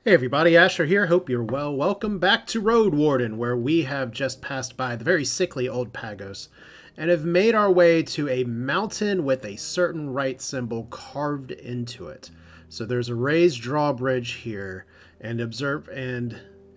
Hey everybody, Asher here. Hope you're well. Welcome back to Roadwarden, where we have just passed by the very sickly old Pagos and have made our way to a mountain with a certain right symbol carved into it. So there's a raised drawbridge here, and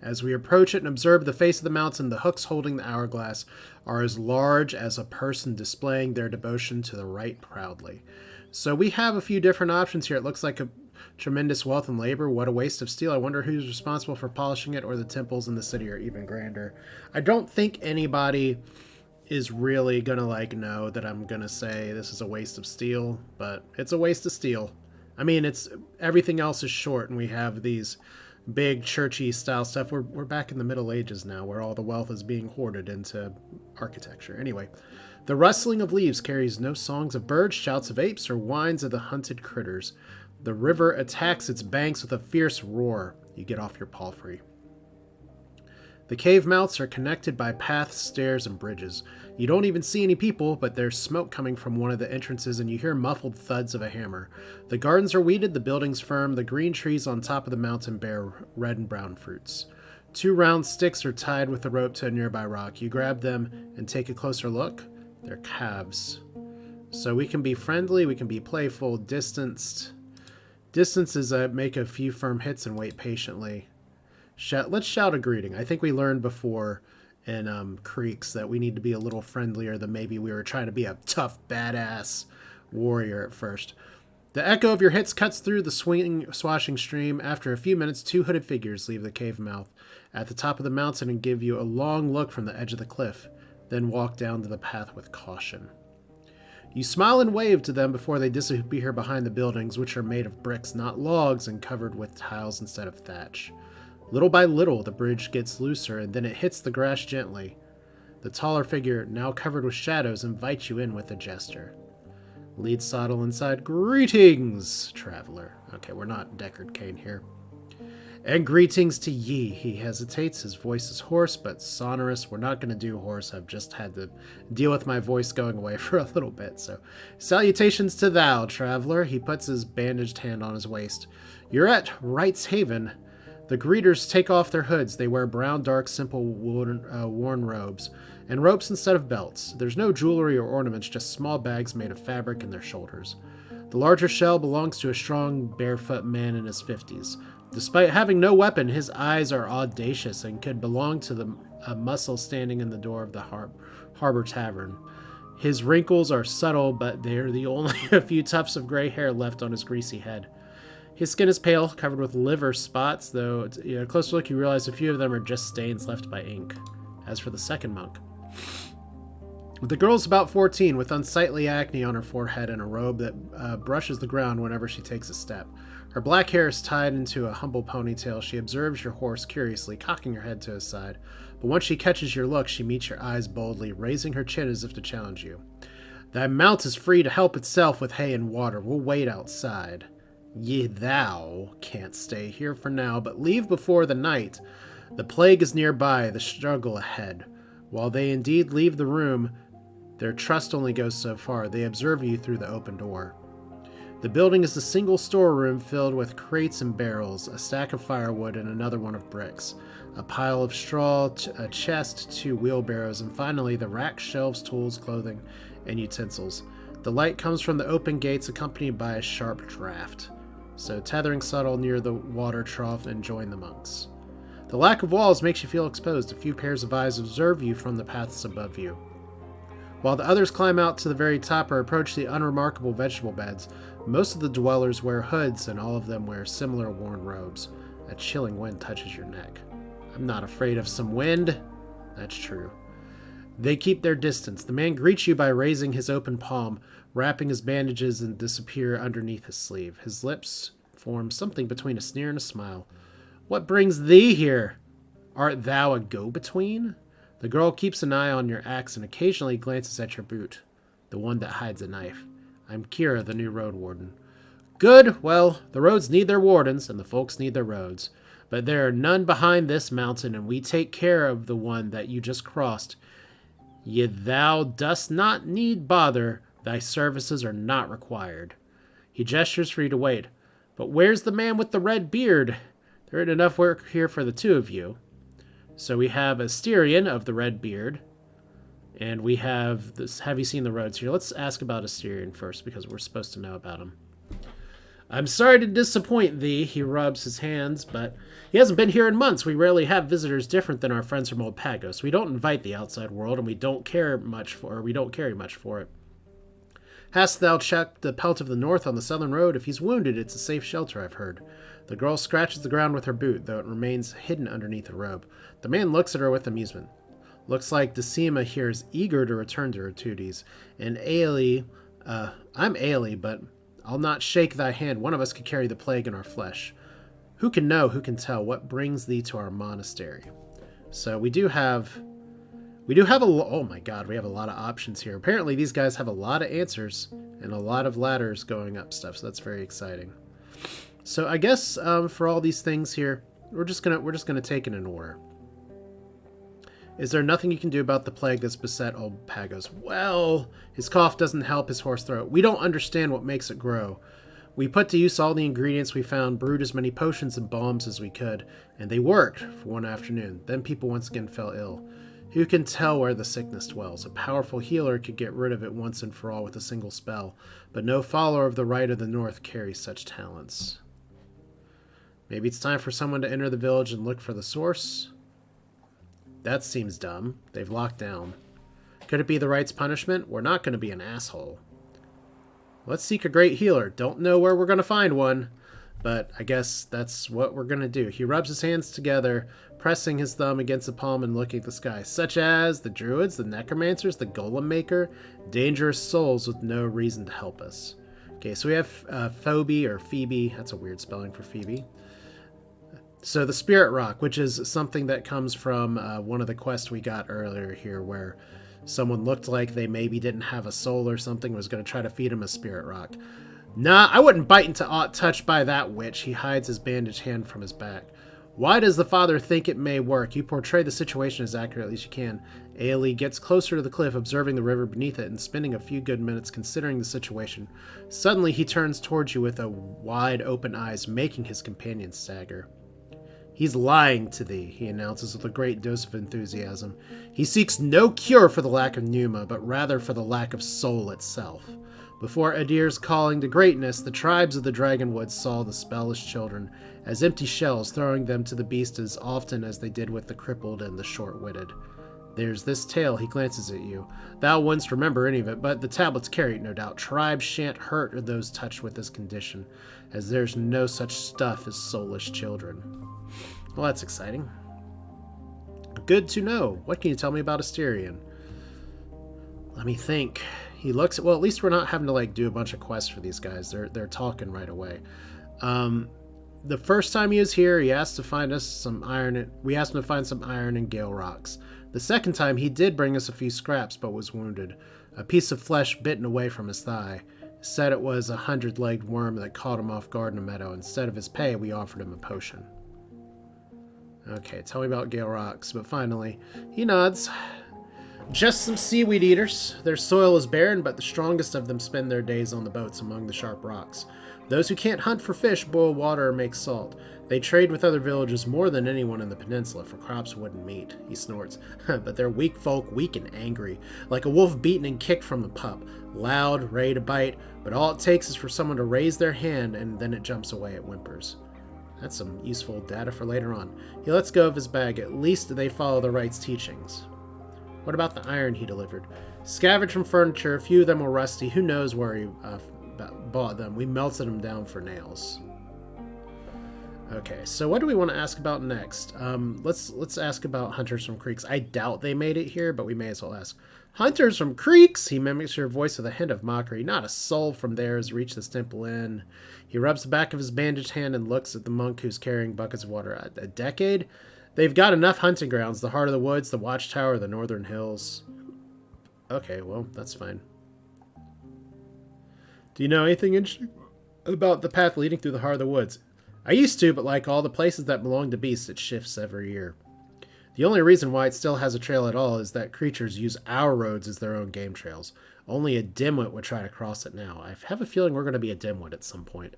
as we approach it and observe the face of the mountain, the hooks holding the hourglass are as large as a person displaying their devotion to the right proudly. So we have a few different options here. It looks like a tremendous wealth and labor. What a waste of steel. I wonder who's responsible for polishing it, or the temples in the city are even grander. I don't think anybody is really gonna know that I'm gonna say this is a waste of steel, but it's a waste of steel. I mean, it's everything else is short, and we have these big churchy style stuff. We're back in the Middle Ages now, where all the wealth is being hoarded into architecture. Anyway, the rustling of leaves carries no songs of birds, shouts of apes, or whines of the hunted critters. The river attacks its banks with a fierce roar. You get off your palfrey. The cave mouths are connected by paths, stairs, and bridges. You don't even see any people, but there's smoke coming from one of the entrances, and you hear muffled thuds of a hammer. The gardens are weeded, the buildings firm, the green trees on top of the mountain bear red and brown fruits. Two round sticks are tied with a rope to a nearby rock. You grab them and take a closer look. They're calves. So we can be friendly, we can be playful, distanced. Distance is make a few firm hits and wait patiently. Let's shout a greeting. I think we learned before in Creeks that we need to be a little friendlier than maybe we were trying to be a tough, badass warrior at first. The echo of your hits cuts through the swashing stream. After a few minutes, two hooded figures leave the cave mouth at the top of the mountain and give you a long look from the edge of the cliff, then walk down to the path with caution. You smile and wave to them before they disappear behind the buildings, which are made of bricks, not logs, and covered with tiles instead of thatch. Little by little, the bridge gets looser, and then it hits the grass gently. The taller figure, now covered with shadows, invites you in with a gesture. Lead Soddle inside. Greetings, traveler. Okay, we're not Deckard Cain here. And greetings to ye. He hesitates. His voice is hoarse but sonorous. We're not going to do hoarse. I've just had to deal with my voice going away for a little bit. So, salutations to thou, traveler. He puts his bandaged hand on his waist. You're at Wright's Haven. The greeters take off their hoods. They wear brown, dark, simple worn robes, and ropes instead of belts. There's no jewelry or ornaments, just small bags made of fabric in their shoulders. The larger shell belongs to a strong, barefoot man in his 50s. Despite having no weapon, his eyes are audacious and could belong to a muscle standing in the door of the harbor tavern. His wrinkles are subtle, but they're the only a few tufts of gray hair left on his greasy head. His skin is pale, covered with liver spots, though at a closer look you realize a few of them are just stains left by ink. As for the second monk, the girl's about 14, with unsightly acne on her forehead and a robe that brushes the ground whenever she takes a step. Her black hair is tied into a humble ponytail. She observes your horse curiously, cocking her head to his side. But once she catches your look, she meets your eyes boldly, raising her chin as if to challenge you. Thy mount is free to help itself with hay and water. We'll wait outside. Thou can't stay here for now, but leave before the night. The plague is nearby, the struggle ahead. While they indeed leave the room, their trust only goes so far. They observe you through the open door. The building is a single storeroom filled with crates and barrels, a stack of firewood, and another one of bricks, a pile of straw, a chest, two wheelbarrows, and finally the racks, shelves, tools, clothing, and utensils. The light comes from the open gates accompanied by a sharp draft. So tethering Soddle near the water trough and join the monks. The lack of walls makes you feel exposed. A few pairs of eyes observe you from the paths above you. While the others climb out to the very top or approach the unremarkable vegetable beds, most of the dwellers wear hoods and all of them wear similar worn robes. A chilling wind touches your neck. I'm not afraid of some wind. That's true. They keep their distance. The man greets you by raising his open palm, wrapping his bandages and disappear underneath his sleeve. His lips form something between a sneer and a smile. What brings thee here? Art thou a go-between? The girl keeps an eye on your axe and occasionally glances at your boot, the one that hides a knife. I'm Kira, the new Roadwarden. Good, well, the roads need their wardens, and the folks need their roads. But there are none behind this mountain, and we take care of the one that you just crossed. Thou dost not need bother, thy services are not required. He gestures for you to wait. But where's the man with the red beard? There ain't enough work here for the two of you. So we have a Styrian of the red beard. And we have this. Have you seen the roads here? Let's ask about Styrian first, because we're supposed to know about him. I'm sorry to disappoint thee, he rubs his hands, but he hasn't been here in months. We rarely have visitors different than our friends from Old Pagos. We don't invite the outside world, and we don't carry much for it. Hast thou checked the pelt of the north on the southern road? If he's wounded, it's a safe shelter, I've heard. The girl scratches the ground with her boot, though it remains hidden underneath her robe. The man looks at her with amusement. Looks like Decima here is eager to return to her duties. And Ailey, I'm Ailey, but I'll not shake thy hand. One of us could carry the plague in our flesh. Who can know, who can tell, what brings thee to our monastery? So we do have oh my god, we have a lot of options here. Apparently these guys have a lot of answers and a lot of ladders going up stuff, so that's very exciting. So I guess for all these things here, we're just gonna take it in order. Is there nothing you can do about the plague that's beset Old Pagos? Well, his cough doesn't help his hoarse throat. We don't understand what makes it grow. We put to use all the ingredients we found, brewed as many potions and balms as we could, and they worked for one afternoon. Then people once again fell ill. Who can tell where the sickness dwells? A powerful healer could get rid of it once and for all with a single spell, but no follower of the Rite of the North carries such talents. Maybe it's time for someone to enter the village and look for the source? That seems dumb. They've locked down. Could it be the Rite's punishment? We're not going to be an asshole. Let's seek a great healer. Don't know where we're going to find one, but I guess that's what we're going to do. He rubs his hands together, pressing his thumb against the palm and looking at the sky, such as the druids, the necromancers, the golem maker, dangerous souls with no reason to help us. Okay, so we have Phoebe or Phoebe. That's a weird spelling for Phoebe. So the Spirit Rock, which is something that comes from one of the quests we got earlier here, where someone looked like they maybe didn't have a soul or something, was going to try to feed him a Spirit Rock. Nah, I wouldn't bite into aught touched by that witch. He hides his bandaged hand from his back. Why does the father think it may work? You portray the situation as accurately as you can. Ailey gets closer to the cliff, observing the river beneath it and spending a few good minutes considering the situation. Suddenly he turns towards you with a wide open eyes, making his companion stagger. He's lying to thee, he announces with a great dose of enthusiasm. He seeks no cure for the lack of pneuma, but rather for the lack of soul itself. Before Adir's calling to greatness, the tribes of the Dragonwood saw the spellless children as empty shells, throwing them to the beast as often as they did with the crippled and the short-witted. There's this tale, he glances at you. Thou wouldn't remember any of it, but the tablets carry it, no doubt. Tribes shan't hurt those touched with this condition, as there's no such stuff as soulless children. Well, that's exciting. Good to know. What can you tell me about Asterion? Let me think. He looks at, well, at least we're not having to do a bunch of quests for these guys. They're talking right away. The first time he was here, he asked to find us some iron. We asked him to find some iron and gale rocks. The second time, he did bring us a few scraps, but was wounded. A piece of flesh bitten away from his thigh. Said it was a 100-legged worm that caught him off guard in a meadow. Instead of his pay, we offered him a potion. Okay, tell me about gale rocks. But finally, he nods. Just some seaweed eaters. Their soil is barren, but the strongest of them spend their days on the boats among the sharp rocks. Those who can't hunt for fish boil water or make salt. They trade with other villages more than anyone in the peninsula for crops, wood, and meat. He snorts. But they're weak folk, weak and angry, like a wolf beaten and kicked from the pup. Loud, ready to bite, but all it takes is for someone to raise their hand and then it jumps away at whimpers. That's some useful data for later on. He lets go of his bag. At least they follow the Rite's teachings. What about the iron he delivered? Scavenged from furniture, a few of them were rusty. Who knows where he bought them? We melted them down for nails. Okay, so what do we want to ask about next? Let's ask about Hunters from Creeks. I doubt they made it here, but we may as well ask. Hunters from Creeks! He mimics your voice with a hint of mockery. Not a soul from there has reached this temple inn. He rubs the back of his bandaged hand and looks at the monk who's carrying buckets of water. A decade? They've got enough hunting grounds. The heart of the woods, the watchtower, the northern hills. Okay, well, that's fine. Do you know anything interesting about the path leading through the heart of the woods? I used to, but like all the places that belong to beasts, it shifts every year. The only reason why it still has a trail at all is that creatures use our roads as their own game trails. Only a dimwit would try to cross it now. I have a feeling we're going to be a dimwit at some point.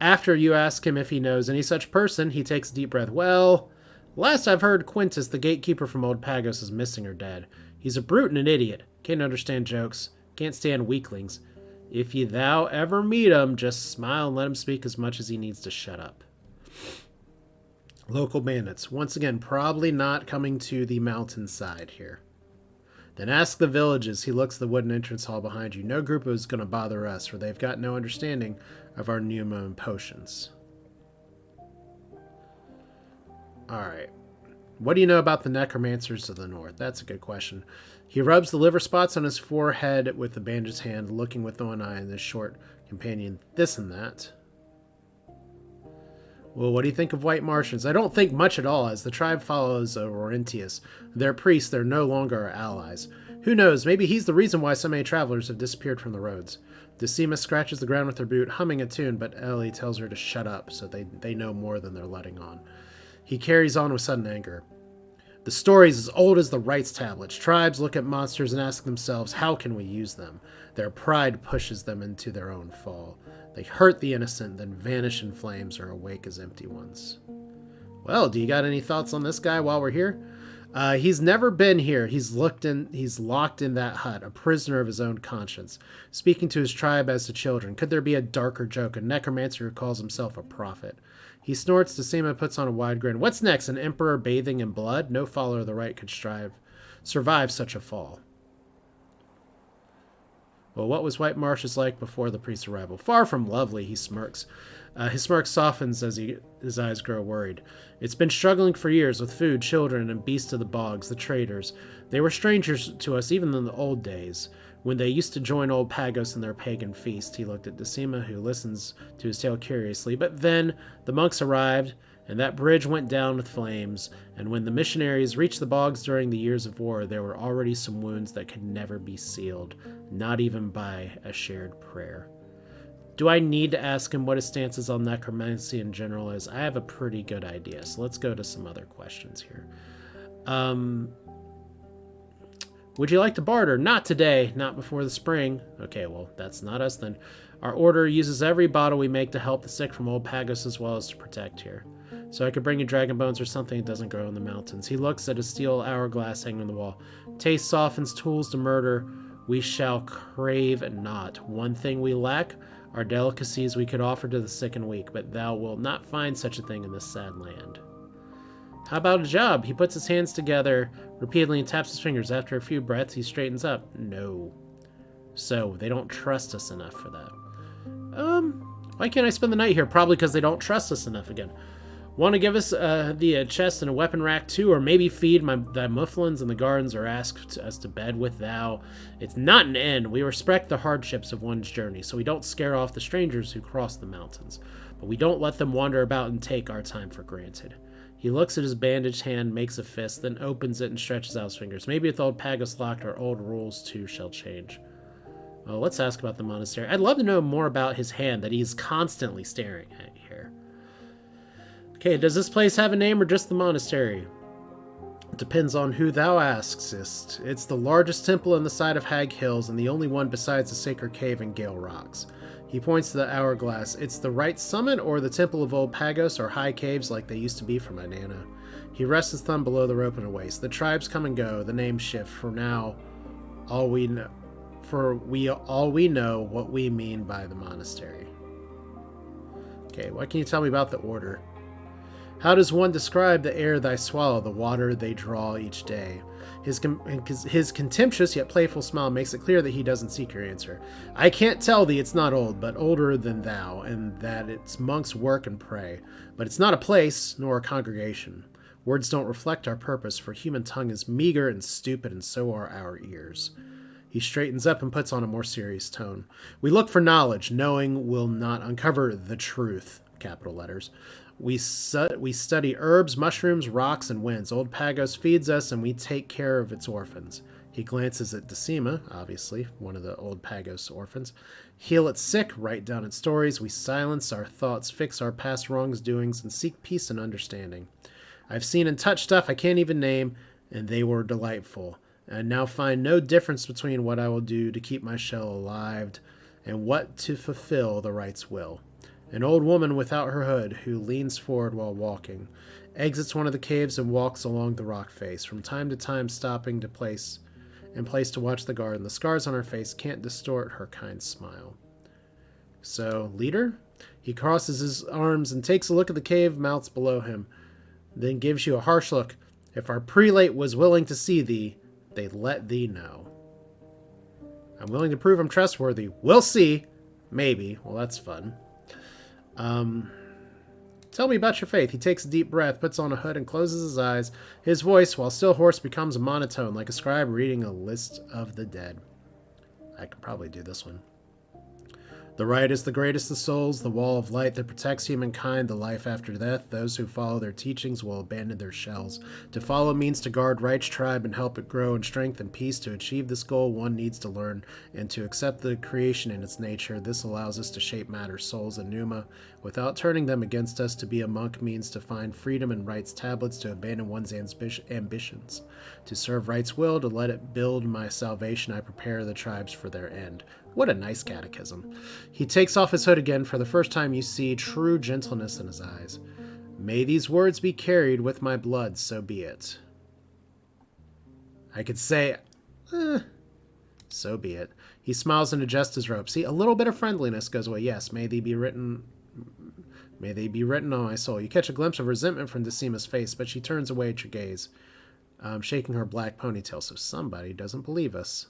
After you ask him if he knows any such person, he takes a deep breath. Well, last I've heard, Quintus, the gatekeeper from Old Pagos, is missing or dead. He's a brute and an idiot. Can't understand jokes. Can't stand weaklings. If thou ever meet him, just smile and let him speak as much as he needs to shut up. Local bandits. Once again, probably not coming to the mountainside here. Then ask the villages. He looks at the wooden entrance hall behind you. No group is going to bother us, for they've got no understanding of our pneuma and potions. Alright. What do you know about the necromancers of the north? That's a good question. He rubs the liver spots on his forehead with the bandaged hand, looking with one eye and his short companion this and that. Well, what do you think of white Martians? I don't think much at all, as the tribe follows Laurentius. Their priests, they're no longer our allies. Who knows, maybe he's the reason why so many travelers have disappeared from the roads. Decima scratches the ground with her boot, humming a tune, but Ellie tells her to shut up, so they know more than they're letting on. He carries on with sudden anger. The story's as old as the rights tablets. Tribes look at monsters and ask themselves, how can we use them? Their pride pushes them into their own fall. They hurt the innocent, then vanish in flames or awake as empty ones. Well, do you got any thoughts on this guy while we're here? He's never been here. He's locked in that hut, a prisoner of his own conscience, speaking to his tribe as to children. Could there be a darker joke? A necromancer who calls himself a prophet. He snorts. Decima puts on a wide grin. What's next? An emperor bathing in blood? No follower of the right could survive such a fall. Well, what was White Marshes like before the priest's arrival? Far from lovely, he smirks. His smirk softens as his eyes grow worried. It's been struggling for years with food, children, and beasts of the bogs, the traders. They were strangers to us even in the old days, when they used to join Old Pagos in their pagan feast. He looked at Decima, who listens to his tale curiously. But then the monks arrived, and that bridge went down with flames, and when the missionaries reached the bogs during the years of war, there were already some wounds that could never be sealed, not even by a shared prayer. Do I need to ask him what his stance is on necromancy in general is? I have a pretty good idea, so let's go to some other questions here. Would you like to barter? Not today, not before the spring. Okay, well, that's not us then. Our order uses every bottle we make to help the sick from Old Pagos as well as to protect here. So I could bring you dragon bones or something that doesn't grow in the mountains. He looks at a steel hourglass hanging on the wall. Taste softens tools to murder. We shall crave not. One thing we lack are delicacies we could offer to the sick and weak, but thou wilt not find such a thing in this sad land. How about a job? He puts his hands together repeatedly and taps his fingers. After a few breaths, he straightens up. No. So, they don't trust us enough for that. Why can't I spend the night here? Probably because they don't trust us enough again. Want to give us the chest and a weapon rack too, or maybe feed thy mufflins in the gardens, or ask us to bed with thou? It's not an end. We respect the hardships of one's journey, so we don't scare off the strangers who cross the mountains. But we don't let them wander about and take our time for granted. He looks at his bandaged hand, makes a fist, then opens it and stretches out his fingers. Maybe with Old Pagos locked, our old rules too shall change. Well, let's ask about the monastery. I'd love to know more about his hand that he's constantly staring at here. Okay, does this place have a name or just the monastery? It depends on who thou askest. It's the largest temple in the side of Hag Hills and the only one besides the sacred cave in Gale Rocks. He points to the hourglass. It's the right summit or the temple of Old Pagos or high caves like they used to be for my nana. He rests his thumb below the rope in a waist. The tribes come and go. The names shift. For now, all we know what we mean by the monastery. Okay, what can you tell me about the order? How does one describe the air they swallow, the water they draw each day? His contemptuous yet playful smile makes it clear that he doesn't seek your answer. I can't tell thee it's not old, but older than thou, and that its monks work and pray. But it's not a place, nor a congregation. Words don't reflect our purpose, for human tongue is meager and stupid, and so are our ears. He straightens up and puts on a more serious tone. We look for knowledge. Knowing will not uncover the truth. Capital letters. We study herbs, mushrooms, rocks, and winds. Old Pagos feeds us, and we take care of its orphans. He glances at Decima, obviously, one of the Old Pagos orphans. Heal its sick, write down its stories. We silence our thoughts, fix our past wrongs, doings, and seek peace and understanding. I've seen and touched stuff I can't even name, and they were delightful. I now find no difference between what I will do to keep my shell alive and what to fulfill the right's will. An old woman without her hood, who leans forward while walking, exits one of the caves and walks along the rock face, from time to time stopping to place to watch the garden. The scars on her face can't distort her kind smile. So, leader? He crosses his arms and takes a look at the cave mouths below him, then gives you a harsh look. If our prelate was willing to see thee, they'd let thee know. I'm willing to prove I'm trustworthy. We'll see. Maybe. Well, that's fun. Tell me about your faith. He takes a deep breath, puts on a hood, and closes his eyes. His voice, while still hoarse, becomes a monotone, like a scribe reading a list of the dead. I could probably do this one. The right is the greatest of souls, the wall of light that protects humankind, the life after death. Those who follow their teachings will abandon their shells. To follow means to guard right's tribe and help it grow in strength and peace. To achieve this goal, one needs to learn and to accept the creation in its nature. This allows us to shape matter's souls and pneuma without turning them against us. To be a monk means to find freedom in right's tablets, to abandon one's ambitions. To serve right's will, to let it build my salvation. I prepare the tribes for their end. What a nice catechism. He takes off his hood again. For the first time, you see true gentleness in his eyes. May these words be carried with my blood, so be it. I could say, so be it. He smiles and adjusts his robe. See, a little bit of friendliness goes away. Yes, may they be written on my soul. You catch a glimpse of resentment from Decima's face, but she turns away at your gaze, shaking her black ponytail, so somebody doesn't believe us.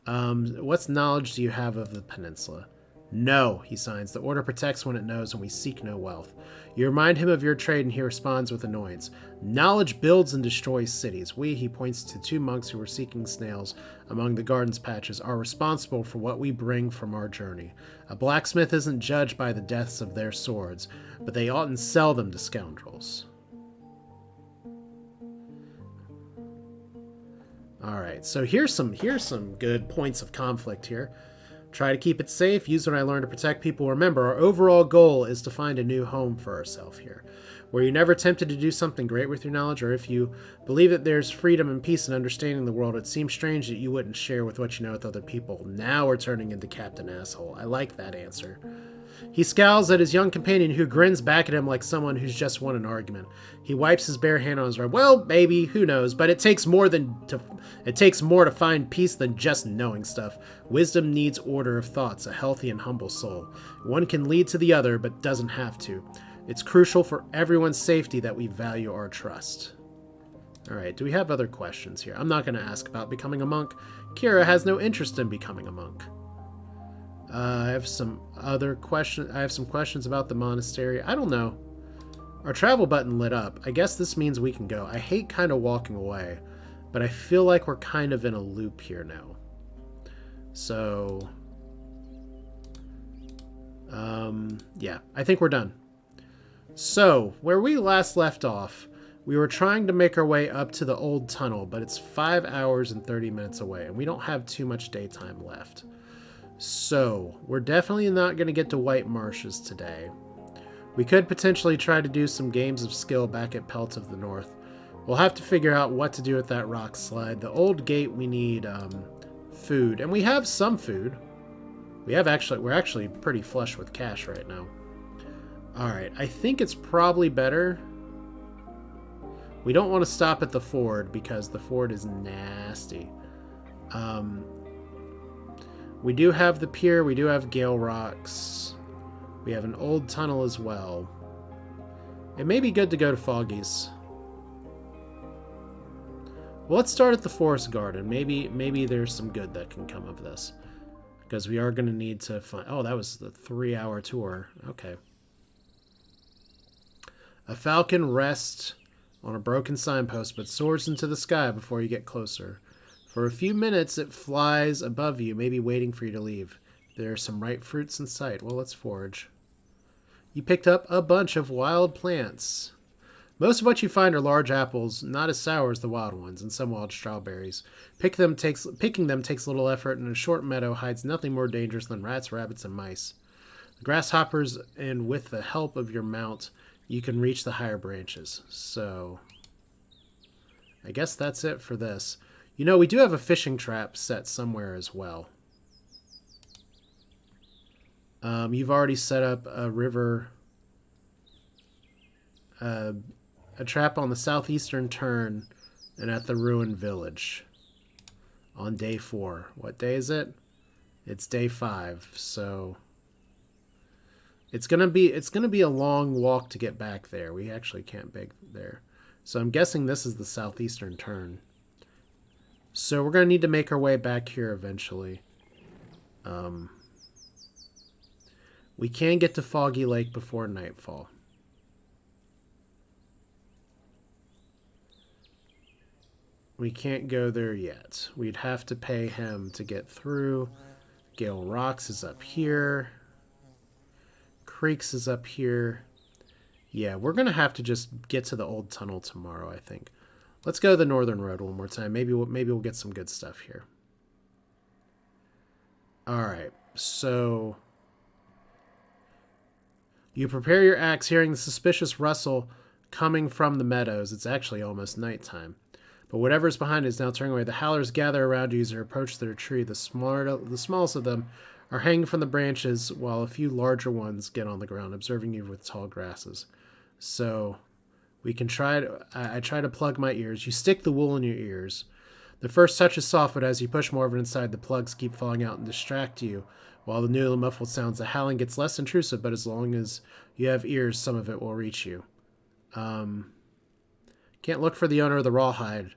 What knowledge do you have of the peninsula? No, he signs. The order protects when it knows, and we seek no wealth. You remind him of your trade, and he responds with annoyance. Knowledge builds and destroys cities. We, he points to two monks who were seeking snails among the garden's patches, are responsible for what we bring from our journey. A blacksmith isn't judged by the deaths of their swords, but they oughtn't sell them to scoundrels. All right, so here's some good points of conflict here. Try to keep it safe, use what I learned to protect people. Remember, our overall goal is to find a new home for ourselves here. Were you never tempted to do something great with your knowledge, or if you believe that there's freedom and peace in understanding the world, it seems strange that you wouldn't share with what you know with other people. Now we're turning into Captain Asshole. I like that answer. He scowls at his young companion, who grins back at him like someone who's just won an argument. He wipes his bare hand on his robe. Well, maybe, who knows, but it takes more to find peace than just knowing stuff. Wisdom needs order of thoughts, a healthy and humble soul. One can lead to the other, but doesn't have to. It's crucial for everyone's safety that we value our trust. All right, do we have other questions here? I'm not going to ask about becoming a monk. Kira has no interest in becoming a monk. I have some other questions. I have some questions about the monastery. I don't know. Our travel button lit up. I guess this means we can go. I hate kind of walking away, but I feel like we're kind of in a loop here now. So, yeah, I think we're done. So, where we last left off, we were trying to make our way up to the old tunnel, but it's 5 hours and 30 minutes away, and we don't have too much daytime left. So, we're definitely not going to get to White Marshes today. We could potentially try to do some games of skill back at Pelt of the North. We'll have to figure out what to do with that rock slide. The old gate, we need food, and we have some food. We're actually pretty flush with cash right now. Alright, I think it's probably better. We don't want to stop at the ford because the ford is nasty. We do have the pier, we do have Gale Rocks. We have an old tunnel as well. It may be good to go to Foggy's. Well, let's start at the Forest Garden. Maybe there's some good that can come of this. Because we are going to need to find... Oh, that was the 3-hour tour. Okay. A falcon rests on a broken signpost, but soars into the sky before you get closer. For a few minutes, it flies above you, maybe waiting for you to leave. There are some ripe fruits in sight. Well, let's forage. You picked up a bunch of wild plants. Most of what you find are large apples, not as sour as the wild ones, and some wild strawberries. Picking them takes little effort, and a short meadow hides nothing more dangerous than rats, rabbits, and mice. The grasshoppers, and with the help of your mount, you can reach the higher branches. So, I guess that's it for this. You know, we do have a fishing trap set somewhere as well. You've already set up a a trap on the southeastern turn and at the ruined village on day 4. What day is it? It's day 5, so it's gonna be a long walk to get back there. We actually can't beg there, so I'm guessing this is the southeastern turn. So we're gonna need to make our way back here eventually. We can get to Foggy Lake before nightfall. We can't go there yet. We'd have to pay him to get through. Gale Rocks is up here. Creeks is up here. Yeah, we're going to have to just get to the old tunnel tomorrow, I think. Let's go the Northern Road one more time. Maybe we'll get some good stuff here. All right, so you prepare your axe, hearing the suspicious rustle coming from the meadows. It's actually almost nighttime. But whatever's behind it is now turning away. The Howlers gather around you as you approach their tree. The smallest of them are hanging from the branches, while a few larger ones get on the ground, observing you with tall grasses. So we can try to... I try to plug my ears. You stick the wool in your ears. The first touch is soft, but as you push more of it inside, the plugs keep falling out and distract you. While the newly muffled sounds, the howling gets less intrusive, but as long as you have ears, some of it will reach you. Can't look for the owner of the rawhide.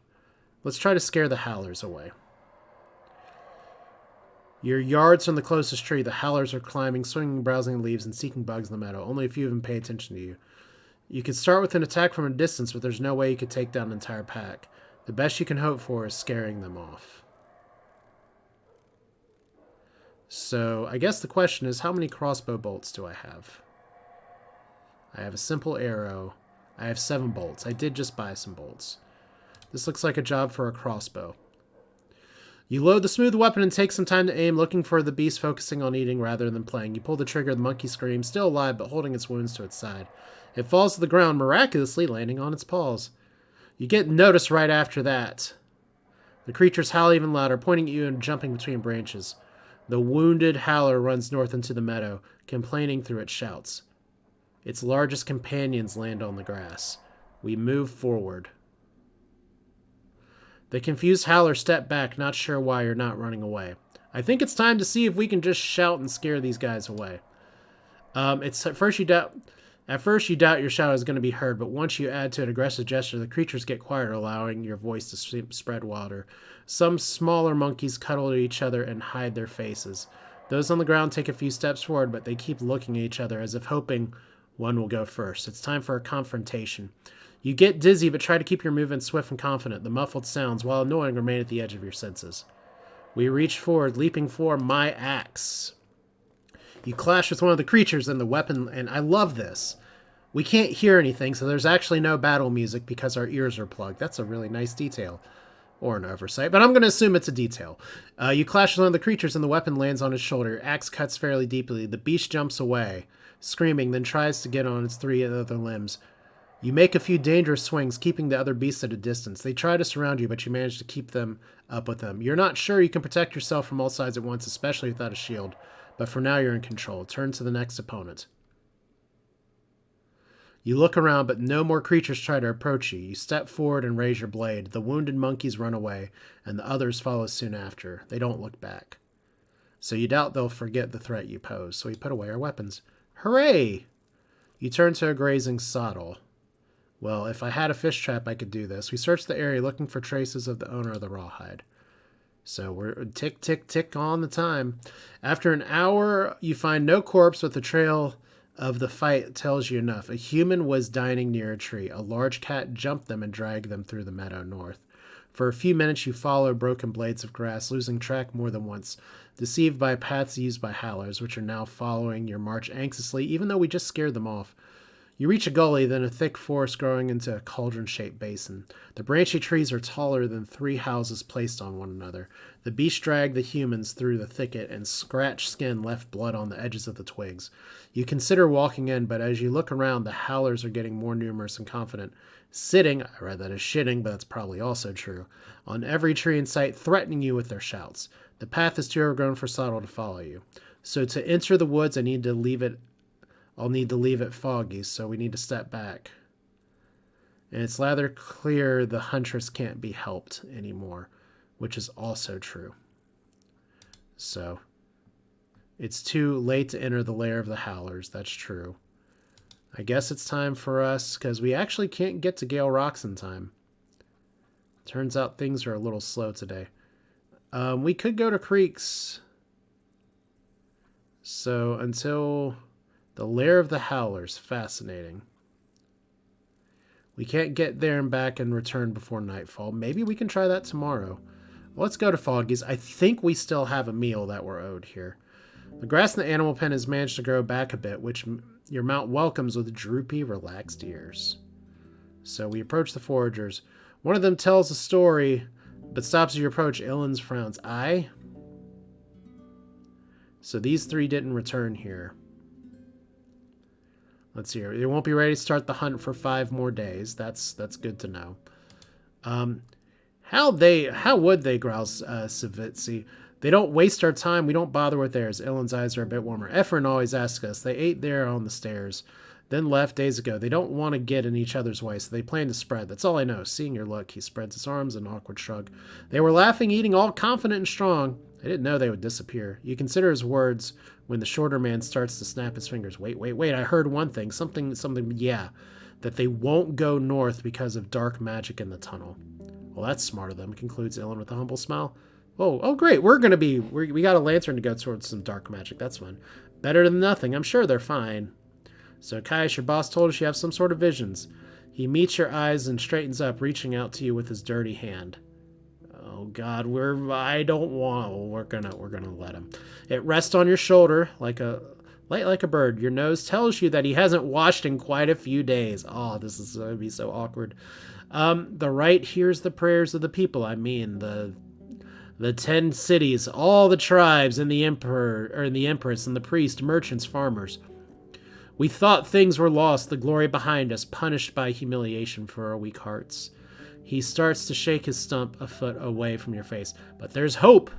Let's try to scare the Howlers away. You're yards from the closest tree. The Howlers are climbing, swinging, browsing leaves, and seeking bugs in the meadow. Only a few of them pay attention to you. You could start with an attack from a distance, but there's no way you could take down an entire pack. The best you can hope for is scaring them off. So, I guess the question is, how many crossbow bolts do I have? I have a simple arrow. I have 7 bolts. I did just buy some bolts. This looks like a job for a crossbow. You load the smooth weapon and take some time to aim, looking for the beast focusing on eating rather than playing. You pull the trigger, the monkey screams, still alive but holding its wounds to its side. It falls to the ground, miraculously landing on its paws. You get noticed right after that. The creatures howl even louder, pointing at you and jumping between branches. The wounded howler runs north into the meadow, complaining through its shouts. Its largest companions land on the grass. We move forward. The confused howler stepped back, not sure why you're not running away. I think it's time to see if we can just shout and scare these guys away. At first you doubt your shout is going to be heard, but once you add to an aggressive gesture, the creatures get quieter, allowing your voice to spread wilder. Some smaller monkeys cuddle to each other and hide their faces. Those on the ground take a few steps forward, but they keep looking at each other as if hoping one will go first. It's time for a confrontation. You get dizzy, but try to keep your movement swift and confident. The muffled sounds, while annoying, remain at the edge of your senses. We reach forward, leaping for my axe. You clash with one of the creatures and the weapon, and I love this. We can't hear anything, so there's actually no battle music because our ears are plugged. That's a really nice detail. Or an oversight, but I'm going to assume it's a detail. You clash with one of the creatures and the weapon lands on his shoulder. Your axe cuts fairly deeply. The beast jumps away, screaming, then tries to get on its 3 other limbs. You make a few dangerous swings, keeping the other beasts at a distance. They try to surround you, but you manage to keep them up with them. You're not sure you can protect yourself from all sides at once, especially without a shield, but for now you're in control. Turn to the next opponent. You look around, but no more creatures try to approach you. You step forward and raise your blade. The wounded monkeys run away, and the others follow soon after. They don't look back. So you doubt they'll forget the threat you pose, so we put away our weapons. Hooray! You turn to a grazing sottle. Well, if I had a fish trap, I could do this. We search the area looking for traces of the owner of the rawhide. So we're tick, tick, tick on the time. After an hour, you find no corpse, but the trail of the fight tells you enough. A human was dining near a tree. A large cat jumped them and dragged them through the meadow north. For a few minutes, you follow broken blades of grass, losing track more than once, deceived by paths used by howlers, which are now following your march anxiously, even though we just scared them off. You reach a gully, then a thick forest growing into a cauldron-shaped basin. The branchy trees are taller than 3 houses placed on one another. The beast dragged the humans through the thicket, and scratched skin left blood on the edges of the twigs. You consider walking in, but as you look around, the howlers are getting more numerous and confident. Sitting, I read that as shitting, but that's probably also true, on every tree in sight, threatening you with their shouts. The path is too overgrown for Sottle to follow you. So to enter the woods, I'll need to leave it foggy, so we need to step back. And it's rather clear the huntress can't be helped anymore, which is also true. So it's too late to enter the lair of the Howlers. That's true. I guess it's time for us, because we actually can't get to Gale Rocks in time. Turns out things are a little slow today. We could go to Creeks. So until the lair of the Howlers, fascinating. We can't get there and back and return before nightfall. Maybe we can try that tomorrow. Let's go to Foggy's. I think we still have a meal that we're owed here. The grass in the animal pen has managed to grow back a bit, which your mount welcomes with droopy, relaxed ears. So we approach the foragers. One of them tells a story, but stops as you approach. Illin's frowns. Aye? So these three didn't return here. Let's see here. They won't be ready to start the hunt for 5 more days. That's good to know. How would they, growls Savitsi. They don't waste our time. We don't bother with theirs. Illin's eyes are a bit warmer. Efren always asks us. They ate there on the stairs, then left days ago. They don't want to get in each other's way, so they plan to spread. That's all I know. Seeing your look, he spreads his arms in an awkward shrug. They were laughing, eating, all confident and strong. I didn't know they would disappear. You consider his words when the shorter man starts to snap his fingers. Wait. I heard one thing. Something, yeah. That they won't go north because of dark magic in the tunnel. Well, that's smart of them, concludes Illin with a humble smile. Oh, great. We got a lantern to go towards some dark magic. That's fun. Better than nothing. I'm sure they're fine. So, Kaius, your boss told us you have some sort of visions. He meets your eyes and straightens up, reaching out to you with his dirty hand. Oh God, we're gonna let him. It rests on your shoulder like a bird. Your nose tells you that he hasn't washed in quite a few days. Oh, this is gonna be so awkward. The right hears the prayers of the people. I mean, the 10 cities, all the tribes, and the emperor, or the empress, and the priest, merchants, farmers. We thought things were lost, the glory behind us, punished by humiliation for our weak hearts. He starts to shake his stump a foot away from your face. But there's hope!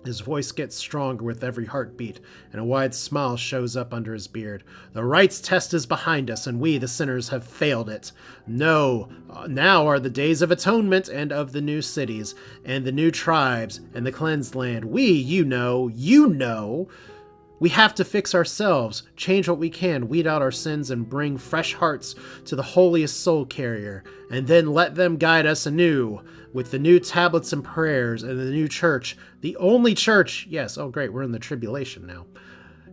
His voice gets stronger with every heartbeat, and a wide smile shows up under his beard. The right's test is behind us, and we, the sinners, have failed it. No, now are the days of atonement and of the new cities, and the new tribes, and the cleansed land. You know, we have to fix ourselves, change what we can, weed out our sins, and bring fresh hearts to the holiest soul carrier, and then let them guide us anew with the new tablets and prayers and the new church, the only church. Yes, oh great, we're in the tribulation now.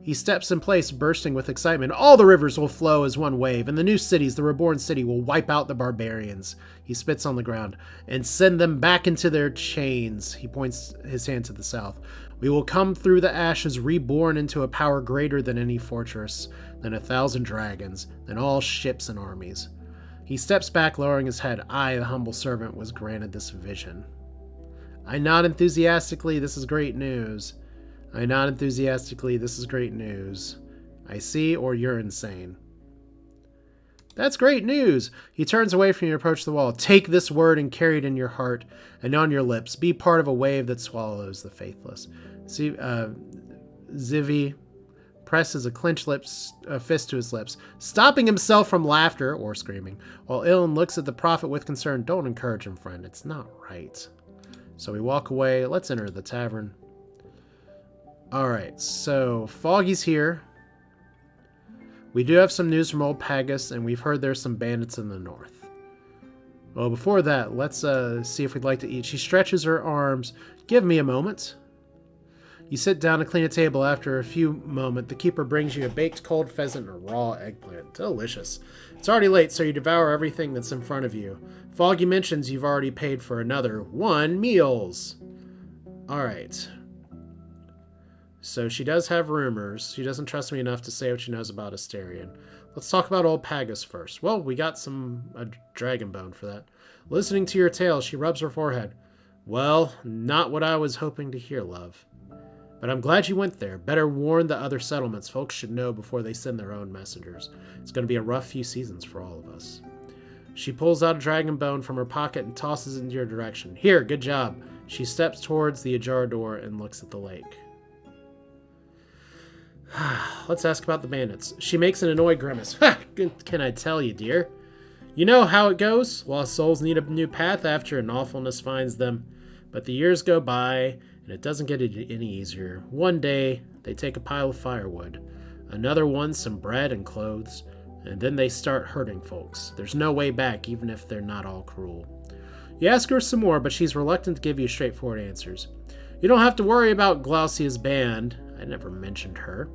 He steps in place, bursting with excitement. All the rivers will flow as one wave, and the new cities, the reborn city, will wipe out the barbarians. He spits on the ground and send them back into their chains. He points his hand to the south. We will come through the ashes, reborn into a power greater than any fortress, than 1,000 dragons, than all ships and armies. He steps back, lowering his head. I, the humble servant, was granted this vision. I nod enthusiastically. This is great news. I nod enthusiastically. This is great news. I see, or you're insane. That's great news. He turns away from you and approaches the wall. Take this word and carry it in your heart and on your lips. Be part of a wave that swallows the faithless. See, Zivi presses a clenched fist to his lips, stopping himself from laughter or screaming, while Illin looks at the prophet with concern. Don't encourage him, friend. It's not right. So we walk away. Let's enter the tavern. All right, so Foggy's here. We do have some news from Old Pagus, and we've heard there's some bandits in the north. Well, before that, let's see if we'd like to eat. She stretches her arms. Give me a moment. You sit down to clean a table. After a few moments, the keeper brings you a baked cold pheasant and a raw eggplant. Delicious. It's already late, so you devour everything that's in front of you. Foggy mentions you've already paid for another 1 meals. All right. So she does have rumors. She doesn't trust me enough to say what she knows about Asterion. Let's talk about Old Pagus first. Well, we got a dragon bone for that. Listening to your tale, she rubs her forehead. Well, not what I was hoping to hear, love. But I'm glad you went there. Better warn the other settlements. Folks should know before they send their own messengers. It's going to be a rough few seasons for all of us. She pulls out a dragon bone from her pocket and tosses it in your direction. Here, good job. She steps towards the ajar door and looks at the lake. Let's ask about the bandits. She makes an annoyed grimace. Ha! Can I tell you, dear? You know how it goes. Lost souls need a new path after an awfulness finds them. But the years go by, and it doesn't get any easier. One day, they take a pile of firewood. Another one, some bread and clothes. And then they start hurting folks. There's no way back, even if they're not all cruel. You ask her some more, but she's reluctant to give you straightforward answers. You don't have to worry about Glaucia's band. I never mentioned her.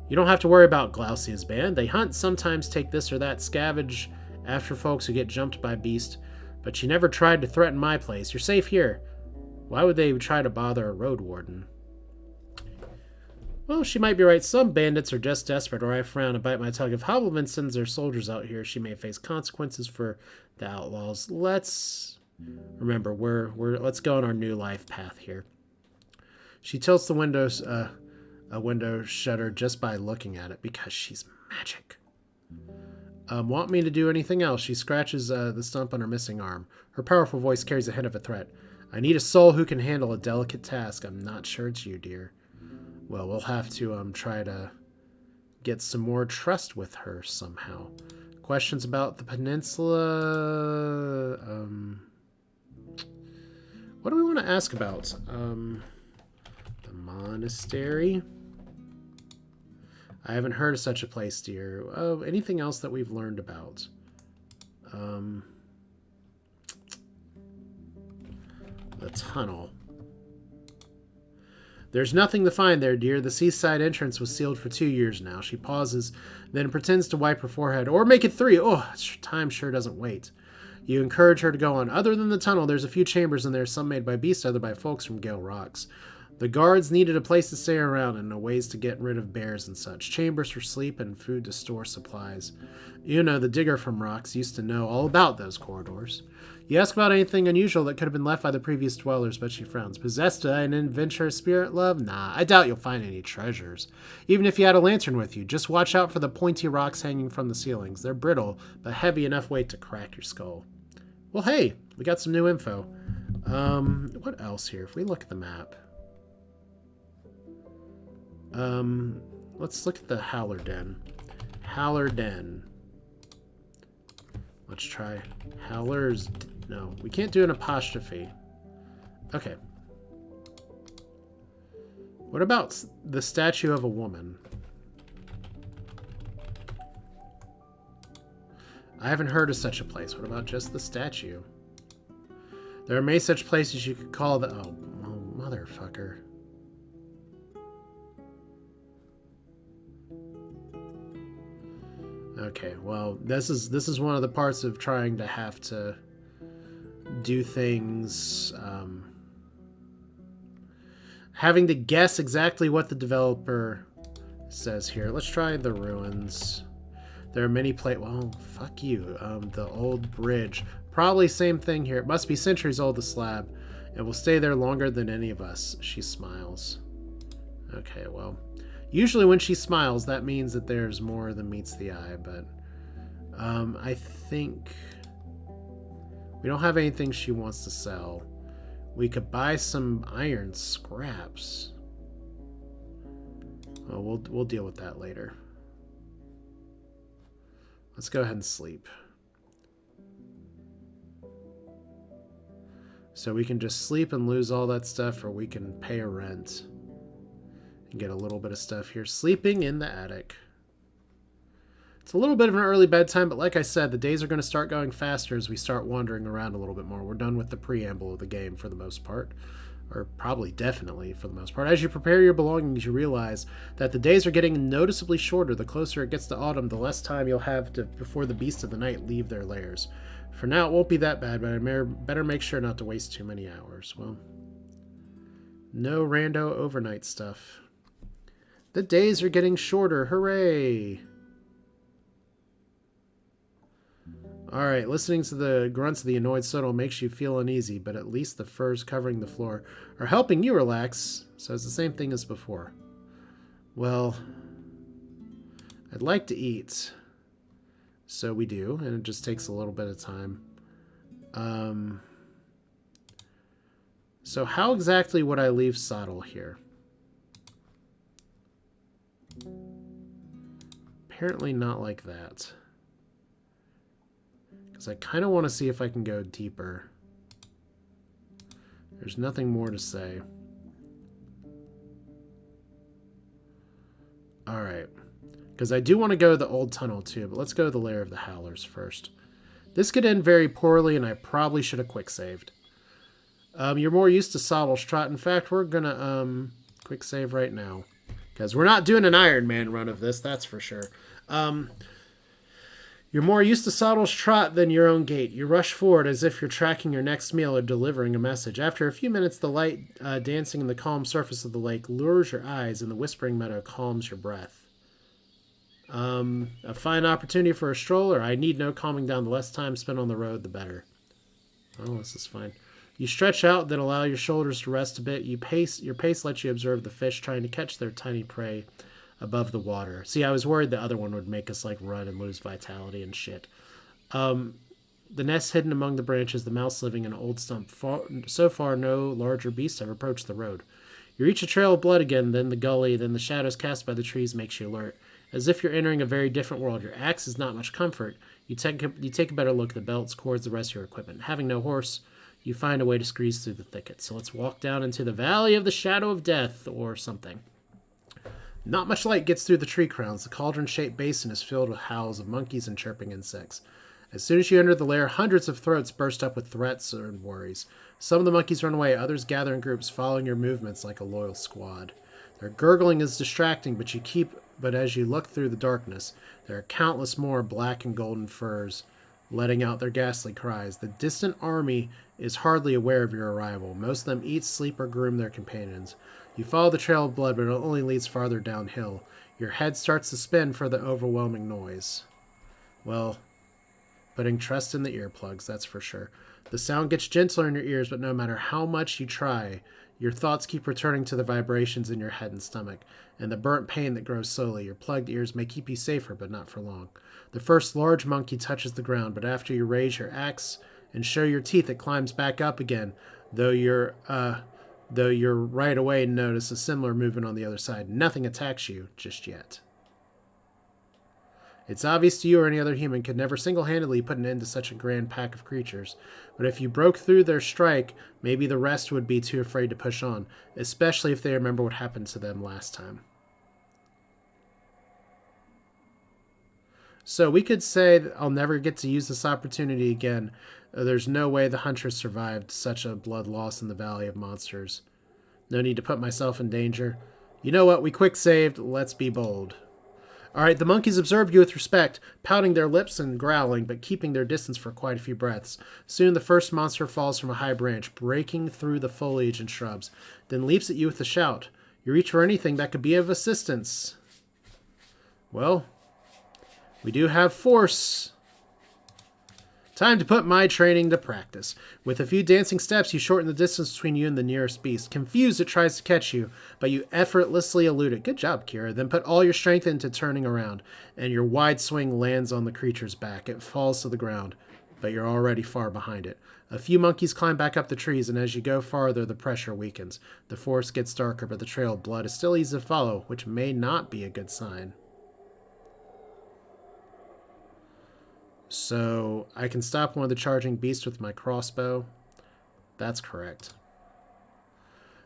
You don't have to worry about Glaucia's band. They hunt, sometimes take this or that, scavenge after folks who get jumped by beast. But she never tried to threaten my place. You're safe here. Why would they try to bother a Roadwarden? Well, she might be right. Some bandits are just desperate, or I frown and bite my tongue. If Hobbleman sends their soldiers out here, she may face consequences for the outlaws. Let's remember, let's go on our new life path here. She tilts the a window shutter just by looking at it because she's magic. Want me to do anything else? She scratches the stump on her missing arm. Her powerful voice carries a hint of a threat. I need a soul who can handle a delicate task. I'm not sure it's you, dear. Well, we'll have to try to get some more trust with her somehow. Questions about the peninsula? What do we want to ask about? The monastery? I haven't heard of such a place, dear. Oh, anything else that we've learned about? The tunnel. There's nothing to find there, dear. The seaside entrance was sealed for 2 years now. She pauses, then pretends to wipe her forehead. Or make it 3. Oh, time sure doesn't wait. You encourage her to go on. Other than the tunnel, there's a few chambers in there, some made by beasts, other by folks from Gale Rocks. The guards needed a place to stay around and ways to get rid of bears and such. Chambers for sleep and food to store supplies. Una, the digger from Rocks, used to know all about those corridors. You ask about anything unusual that could have been left by the previous dwellers, but she frowns. Possessed by an adventurous spirit, love? Nah, I doubt you'll find any treasures. Even if you had a lantern with you, just watch out for the pointy rocks hanging from the ceilings. They're brittle, but heavy enough weight to crack your skull. Well, hey, we got some new info. What else here? If we look at the map. Let's look at the Howler Den. Howler Den. Let's try Howlers. No, we can't do an apostrophe. Okay. What about the statue of a woman? I haven't heard of such a place. What about just the statue? There are many such places you could call the... Oh, motherfucker. Okay, well, this is one of the parts of trying to have to do things, having to guess exactly what the developer says here. Let's try the ruins. There are many well, fuck you. The old bridge. Probably same thing here. It must be centuries old, the slab. It will stay there longer than any of us. She smiles. Okay, well... Usually when she smiles, that means that there's more than meets the eye, but I think we don't have anything she wants to sell. We could buy some iron scraps. Well, we'll deal with that later. Let's go ahead and sleep. So we can just sleep and lose all that stuff, or we can pay a rent. Get a little bit of stuff here. Sleeping in the attic. It's a little bit of an early bedtime, but like I said, the days are going to start going faster as we start wandering around a little bit more. We're done with the preamble of the game for the most part. Or probably definitely for the most part. As you prepare your belongings, you realize that the days are getting noticeably shorter. The closer it gets to autumn, the less time you'll have before the beasts of the night leave their lairs. For now, it won't be that bad, but I better make sure not to waste too many hours. Well, no rando overnight stuff. The days are getting shorter. Hooray! Alright, listening to the grunts of the annoyed Soto makes you feel uneasy, but at least the furs covering the floor are helping you relax, so it's the same thing as before. Well, I'd like to eat. So we do, and it just takes a little bit of time. So how exactly would I leave Sottle here? apparently not like that. Because I kind of want to see if I can go deeper. There's nothing more to say. Alright. Because I do want to go to the old tunnel too, but let's go to the lair of the Howlers first. This could end very poorly, and I probably should have quick-saved. You're more used to Sottle's Trot. In fact, we're going to quick-save right now. Because we're not doing an Iron Man run of this, that's for sure. You're more used to Sottle's Trot than your own gait. You rush forward as if you're tracking your next meal or delivering a message. After a few minutes, the light dancing in the calm surface of the lake lures your eyes, and the whispering meadow calms your breath. A fine opportunity for a stroller. I need no calming down. The less time spent on the road, the better. Oh, this is fine. You stretch out, then allow your shoulders to rest a bit. Your pace lets you observe the fish trying to catch their tiny prey above the water. See, I was worried the other one would make us like run and lose vitality and shit. The nest hidden among the branches, the mouse living in an old stump. So far, no larger beasts have approached the road. You reach a trail of blood again, then the gully, then the shadows cast by the trees makes you alert. As if you're entering a very different world. Your axe is not much comfort. You take a better look at the belts, cords, the rest of your equipment. Having no horse, you find a way to squeeze through the thicket. So let's walk down into the Valley of the Shadow of Death, or something. Not much light gets through the tree crowns. The cauldron-shaped basin is filled with howls of monkeys and chirping insects. As soon as you enter the lair, hundreds of throats burst up with threats and worries. Some of the monkeys run away, others gather in groups, following your movements like a loyal squad. Their gurgling is distracting, but as you look through the darkness, there are countless more black and golden furs letting out their ghastly cries. The distant army is hardly aware of your arrival. Most of them eat, sleep, or groom their companions. You follow the trail of blood, but it only leads farther downhill. Your head starts to spin for the overwhelming noise. Well, putting trust in the earplugs, that's for sure. The sound gets gentler in your ears, but no matter how much you try, your thoughts keep returning to the vibrations in your head and stomach, and the burnt pain that grows slowly. Your plugged ears may keep you safer, but not for long. The first large monkey touches the ground, but after you raise your axe and show your teeth, it climbs back up again, though you're right away notice a similar movement on the other side. Nothing attacks you just yet. It's obvious to you or any other human could never single-handedly put an end to such a grand pack of creatures, but if you broke through their strike, maybe the rest would be too afraid to push on, especially if they remember what happened to them last time. So we could say that I'll never get to use this opportunity again. There's no way the Huntress survived such a blood loss in the Valley of Monsters. No need to put myself in danger. You know what? We quick-saved. Let's be bold. Alright, the monkeys observe you with respect, pouting their lips and growling, but keeping their distance for quite a few breaths. Soon the first monster falls from a high branch, breaking through the foliage and shrubs, then leaps at you with a shout. You reach for anything that could be of assistance. Well, we do have force. Time to put my training to practice. With a few dancing steps, you shorten the distance between you and the nearest beast. Confused, it tries to catch you, but you effortlessly elude it. Good job, Kira. Then put all your strength into turning around, and your wide swing lands on the creature's back. It falls to the ground, but you're already far behind it. A few monkeys climb back up the trees, and as you go farther, the pressure weakens. The forest gets darker, but the trail of blood is still easy to follow, which may not be a good sign. So I can stop one of the charging beasts with my crossbow. That's correct.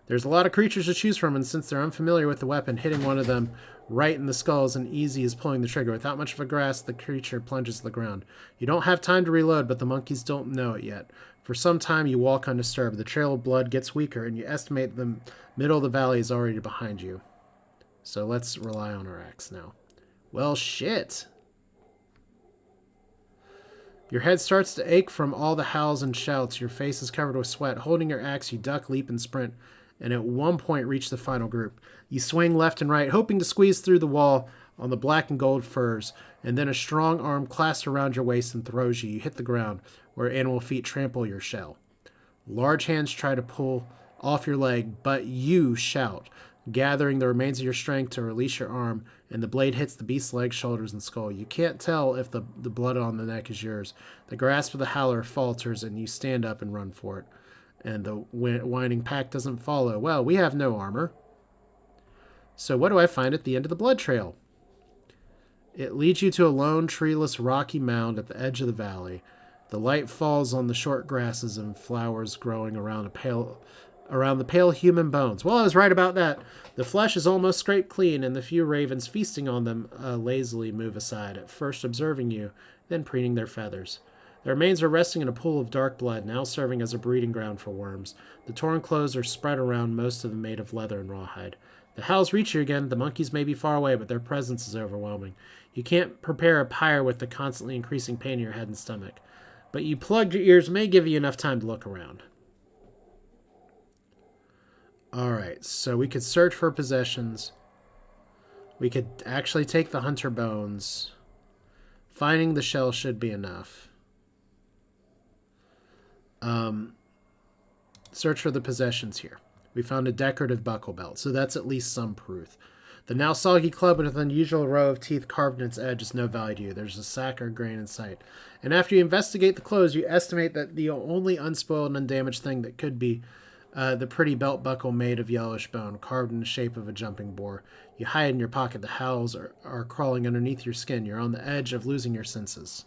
There's a lot of creatures to choose from, and since they're unfamiliar with the weapon, hitting one of them right in the skull is as easy as pulling the trigger. Without much of a grasp, the creature plunges to the ground. You don't have time to reload, but the monkeys don't know it yet. For some time, you walk undisturbed. The trail of blood gets weaker, and you estimate the middle of the valley is already behind you. So let's rely on our axe now. Well, shit. Your head starts to ache from all the howls and shouts. Your face is covered with sweat. Holding your axe, you duck, leap, and sprint, and at one point reach the final group. You swing left and right, hoping to squeeze through the wall on the black and gold furs, and then a strong arm clasps around your waist and throws you. You hit the ground, where animal feet trample your shell. Large hands try to pull off your leg, but you shout, gathering the remains of your strength to release your arm, and the blade hits the beast's legs, shoulders, and skull. You can't tell if the blood on the neck is yours. The grasp of the howler falters, and you stand up and run for it. And the whining pack doesn't follow. Well, we have no armor. So what do I find at the end of the blood trail? It leads you to a lone, treeless, rocky mound at the edge of the valley. The light falls on the short grasses and flowers growing around the pale human bones. Well, I was right about that. The flesh is almost scraped clean, and the few ravens feasting on them lazily move aside, at first observing you, then preening their feathers. Their remains are resting in a pool of dark blood, now serving as a breeding ground for worms. The torn clothes are spread around, most of them made of leather and rawhide. The howls reach you again. The monkeys may be far away, but their presence is overwhelming. You can't prepare a pyre with the constantly increasing pain in your head and stomach, but you plugged your ears may give you enough time to look around. Alright, so we could search for possessions. We could actually take the hunter bones. Finding the shell should be enough. Search for the possessions here. We found a decorative buckle belt, so that's at least some proof. The now soggy club with an unusual row of teeth carved in its edge is no value to you. There's a sack or grain in sight. And after you investigate the clothes, you estimate that the only unspoiled and undamaged thing that could be the pretty belt buckle made of yellowish bone, carved in the shape of a jumping boar. You hide in your pocket. The howls are crawling underneath your skin. You're on the edge of losing your senses.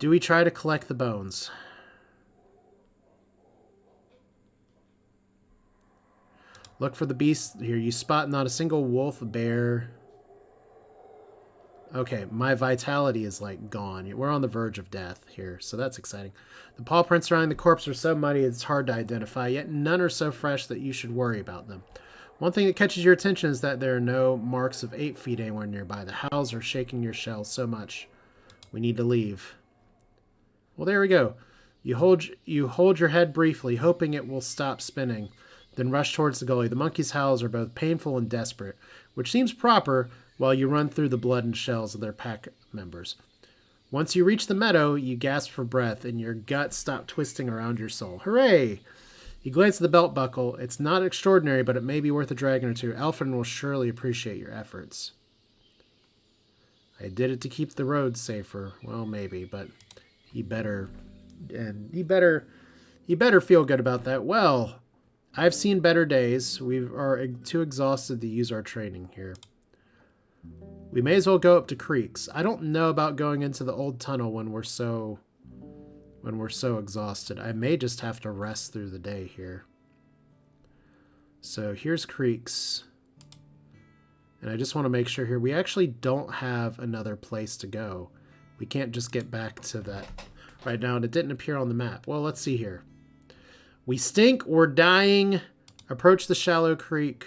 Do we try to collect the bones? Look for the beast here. You spot not a single wolf, bear. Okay, my vitality is like gone. We're on the verge of death here, so that's exciting. The paw prints around the corpse are so muddy it's hard to identify, yet none are so fresh that you should worry about them. One thing that catches your attention is that there are no marks of 8 feet anywhere nearby. The howls are shaking your shell so much. We need to leave. Well, there we go. You hold your head briefly, hoping it will stop spinning, then rush towards the gully. The monkey's howls are both painful and desperate, which seems proper while you run through the blood and shells of their pack members. Once you reach the meadow, you gasp for breath, and your guts stop twisting around your soul. Hooray! You glance at the belt buckle. It's not extraordinary, but it may be worth a dragon or two. Alfred will surely appreciate your efforts. I did it to keep the roads safer. Well, maybe, but you better feel good about that. Well, I've seen better days. We are too exhausted to use our training here. We may as well go up to creeks. I don't know about going into the old tunnel when we're so exhausted. I may just have to rest through the day here. So here's creeks. And I just want to make sure here we actually don't have another place to go. We can't just get back to that right now, and it didn't appear on the map. Well, let's see here. We stink. We're dying. Approach the shallow creek.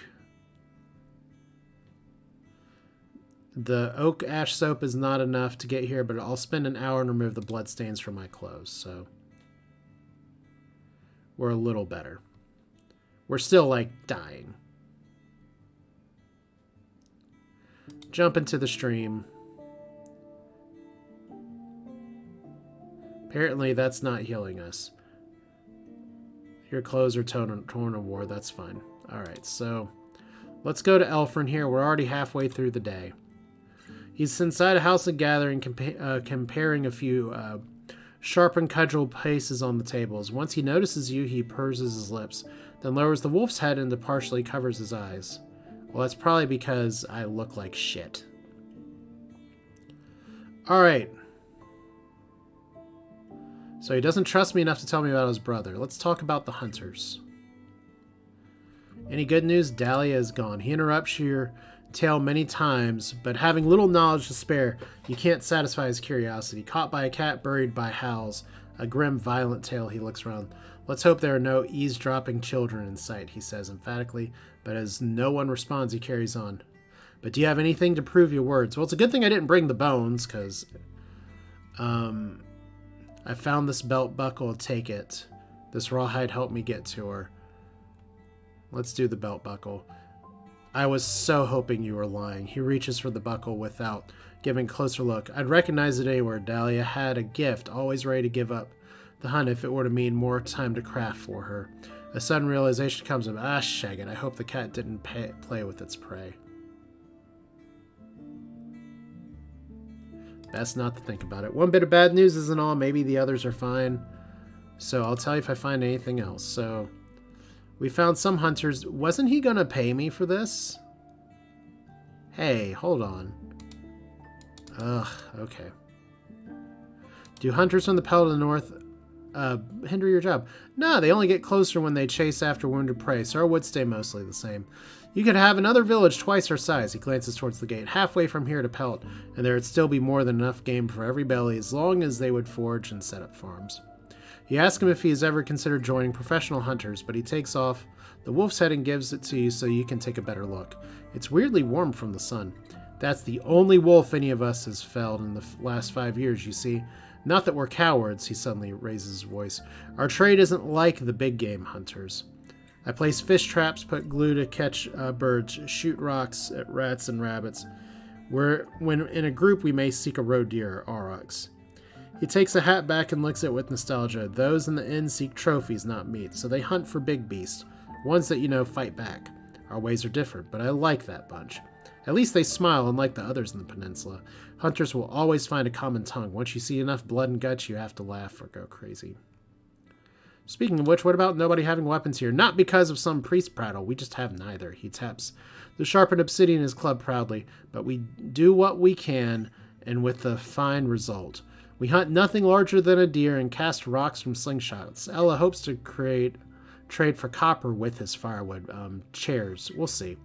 The oak ash soap is not enough to get here, but I'll spend an hour and remove the bloodstains from my clothes, so we're a little better. We're still, like, dying. Jump into the stream. Apparently that's not healing us. Your clothes are torn and war. That's fine. Alright, so let's go to Elfrin here. We're already halfway through the day. He's inside a house of gathering, comparing a few sharpened cudgel paces on the tables. Once he notices you, he purses his lips, then lowers the wolf's head and partially covers his eyes. Well, that's probably because I look like shit. Alright. So he doesn't trust me enough to tell me about his brother. Let's talk about the hunters. Any good news? Dahlia is gone. He interrupts your tale many times, but having little knowledge to spare, you can't satisfy his curiosity. Caught by a cat, buried by howls. A grim, violent tale. He looks around. Let's hope there are no eavesdropping children in sight, he says emphatically, but as no one responds, he carries on. But do you have anything to prove your words? Well, it's a good thing I didn't bring the bones, because I found this belt buckle. Take it. This rawhide helped me get to her. Let's do the belt buckle. I was so hoping you were lying. He reaches for the buckle without giving a closer look. I'd recognize it anywhere. Dahlia had a gift, always ready to give up the hunt if it were to mean more time to craft for her. A sudden realization comes of, shag it. I hope the cat didn't play with its prey. Best not to think about it. One bit of bad news isn't all. Maybe the others are fine. So I'll tell you if I find anything else. So we found some hunters. Wasn't he going to pay me for this? Hey, hold on. Ugh, okay. Do hunters from the Pale to the north hinder your job? No, they only get closer when they chase after wounded prey, so our would stay mostly the same. You could have another village twice our size. He glances towards the gate. Halfway from here to Pelt, and there would still be more than enough game for every belly as long as they would forage and set up farms. You ask him if he has ever considered joining professional hunters, but he takes off the wolf's head and gives it to you so you can take a better look. It's weirdly warm from the sun. That's the only wolf any of us has felled in the last 5 years, you see. Not that we're cowards, he suddenly raises his voice. Our trade isn't like the big game hunters. I place fish traps, put glue to catch birds, shoot rocks at rats and rabbits. When in a group, we may seek a roe deer or aurochs. He takes a hat back and looks at it with nostalgia. Those in the inn seek trophies, not meat, so they hunt for big beasts. Ones that, fight back. Our ways are different, but I like that bunch. At least they smile, unlike the others in the peninsula. Hunters will always find a common tongue. Once you see enough blood and guts, you have to laugh or go crazy. Speaking of which, what about nobody having weapons here? Not because of some priest prattle. We just have neither. He taps the sharpened obsidian in his club proudly. But we do what we can, and with a fine result. We hunt nothing larger than a deer and cast rocks from slingshots. Ella hopes to trade for copper with his firewood. Chairs. We'll see.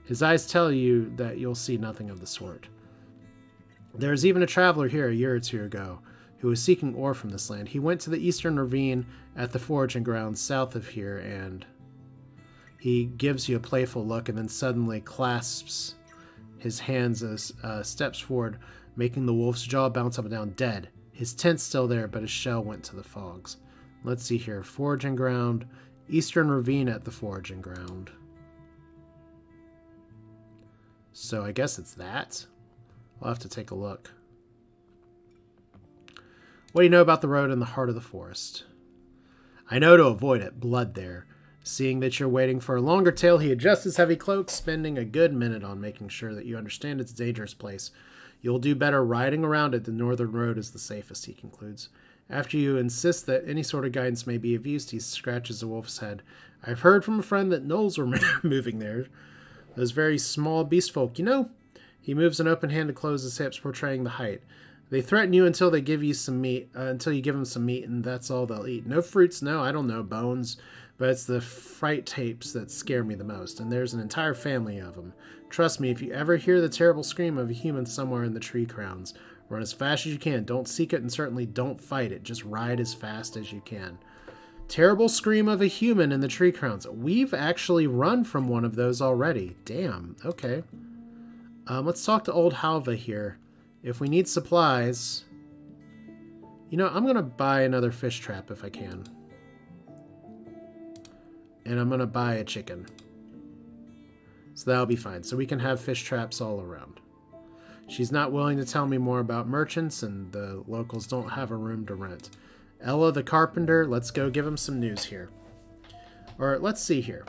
His eyes tell you that you'll see nothing of the sort. There is even a traveler here a year or two ago who was seeking ore from this land. He went to the eastern ravine at the foraging grounds south of here, and he gives you a playful look and then suddenly clasps his hands as steps forward, making the wolf's jaw bounce up and down, dead. His tent's still there, but his shell went to the fogs. Let's see here. Foraging ground. Eastern ravine at the foraging ground. So I guess it's that. I'll have to take a look. What do you know about the road in the heart of the forest? I know to avoid it. Blood there. Seeing that you're waiting for a longer tale, he adjusts his heavy cloak, spending a good minute on making sure that you understand it's a dangerous place. You'll do better riding around it. The northern road is the safest, he concludes. After you insist that any sort of guidance may be of use, he scratches the wolf's head. I've heard from a friend that gnolls were moving there. Those very small beast folk, He moves an open hand to close his hips, portraying the height. They threaten you until they give you some meat, until you give them some meat, and that's all they'll eat. No fruits, no, I don't know, bones, but it's the fright tapes that scare me the most, and there's an entire family of them. Trust me, if you ever hear the terrible scream of a human somewhere in the tree crowns, run as fast as you can. Don't seek it, and certainly don't fight it. Just ride as fast as you can. Terrible scream of a human in the tree crowns. We've actually run from one of those already. Damn, okay. Let's talk to old Halva here. If we need supplies... I'm going to buy another fish trap if I can. And I'm going to buy a chicken. So that'll be fine. So we can have fish traps all around. She's not willing to tell me more about merchants, and the locals don't have a room to rent. Ella the carpenter, let's go give him some news here. Or let's see here.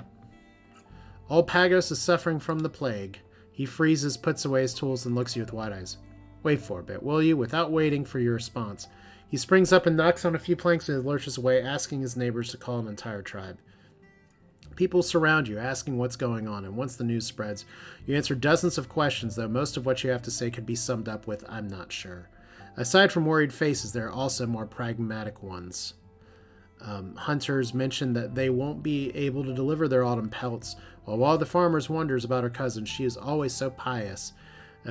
Old Pagos is suffering from the plague. He freezes, puts away his tools, and looks at you with wide eyes. Wait for a bit, will you? Without waiting for your response. He springs up and knocks on a few planks and lurches away, asking his neighbors to call an entire tribe. People surround you, asking what's going on, and once the news spreads, you answer dozens of questions, though most of what you have to say could be summed up with, I'm not sure. Aside from worried faces, there are also more pragmatic ones. Hunters mention that they won't be able to deliver their autumn pelts, while the farmers wonders about her cousin. She is always so pious.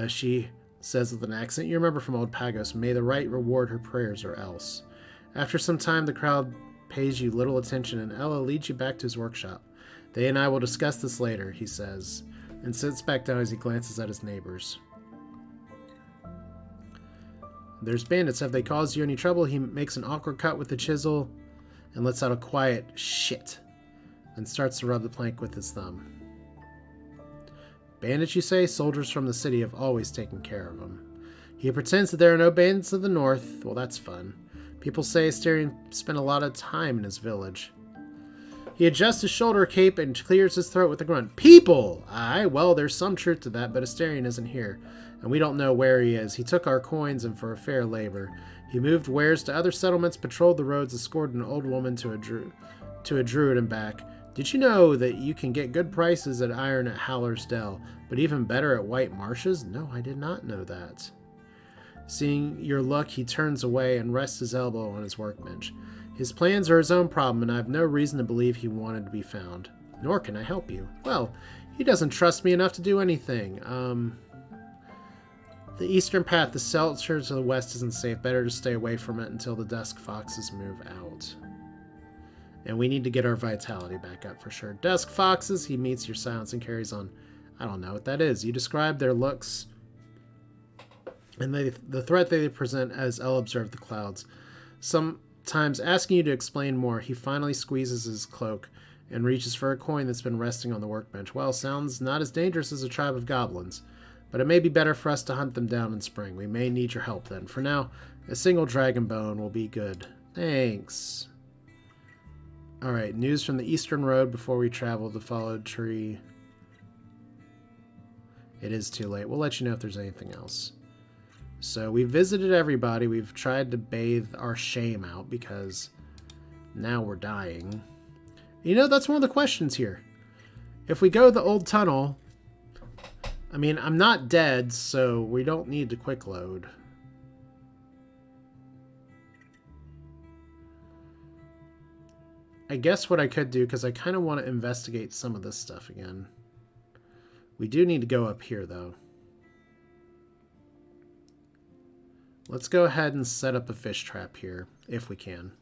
She says with an accent you remember from old Pagos, may the right reward her prayers or else. After some time, the crowd pays you little attention, and Ella leads you back to his workshop. They and I will discuss this later, he says, and sits back down as he glances at his neighbors. There's bandits. Have they caused you any trouble? He makes an awkward cut with the chisel and lets out a quiet shit, and starts to rub the plank with his thumb. Bandits, you say? Soldiers from the city have always taken care of them. He pretends that there are no bandits in the north. Well, that's fun. People say Asterion spent a lot of time in his village. He adjusts his shoulder cape and clears his throat with a grunt. People! Aye, well, there's some truth to that, but Asterion isn't here, and we don't know where he is. He took our coins and for a fair labor. He moved wares to other settlements, patrolled the roads, escorted an old woman to a druid and back. Did you know that you can get good prices at iron at Howlers Dell, but even better at White Marshes? No, I did not know that. Seeing your luck, he turns away and rests his elbow on his workbench. His plans are his own problem, and I have no reason to believe he wanted to be found. Nor can I help you. Well, he doesn't trust me enough to do anything. The eastern path, the shelter to the west isn't safe. Better to stay away from it until the dusk foxes move out. And we need to get our vitality back up for sure. Dusk foxes, he meets your silence and carries on. I don't know what that is. You describe their looks and the threat they present as L observe the clouds. Sometimes asking you to explain more, he finally squeezes his cloak and reaches for a coin that's been resting on the workbench. Well, sounds not as dangerous as a tribe of goblins, but it may be better for us to hunt them down in spring. We may need your help then. For now, a single dragon bone will be good. Thanks. Alright, news from the eastern road before we travel the followed tree. It is too late. We'll let you know if there's anything else. So we visited everybody. We've tried to bathe our shame out because now we're dying. You know, that's one of the questions here. If we go the old tunnel, I mean, I'm not dead, so we don't need to quick load. I guess what I could do, because I kind of want to investigate some of this stuff again. We do need to go up here, though. Let's go ahead and set up a fish trap here, if we can.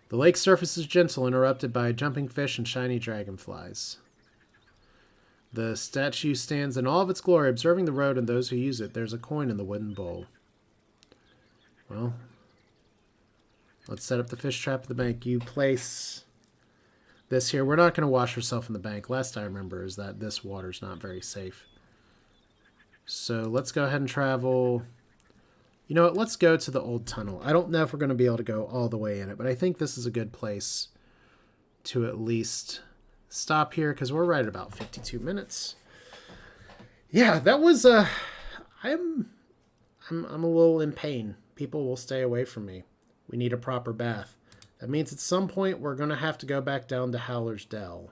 The lake's surface is gentle, interrupted by jumping fish and shiny dragonflies. The statue stands in all of its glory, observing the road and those who use it. There's a coin in the wooden bowl. Well, let's set up the fish trap at the bank. You place this here. We're not going to wash ourselves in the bank. Last I remember is that this water's not very safe. So let's go ahead and travel. You know what? Let's go to the old tunnel. I don't know if we're going to be able to go all the way in it, but I think this is a good place to at least stop here because we're right at about 52 minutes. Yeah, that was I'm a little in pain. People will stay away from me. We need a proper bath. That means at some point we're going to have to go back down to Howlers Dell.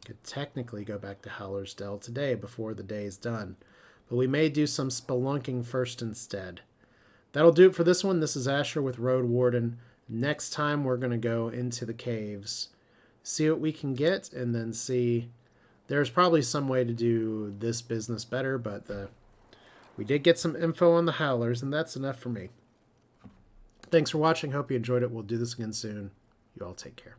Could technically go back to Howlers Dell today before the day is done. But we may do some spelunking first instead. That'll do it for this one. This is Asher with Roadwarden. Next time we're going to go into the caves, see what we can get, and then see. There's probably some way to do this business better, but we did get some info on the Howlers, and that's enough for me. Thanks for watching. Hope you enjoyed it. We'll do this again soon. You all take care.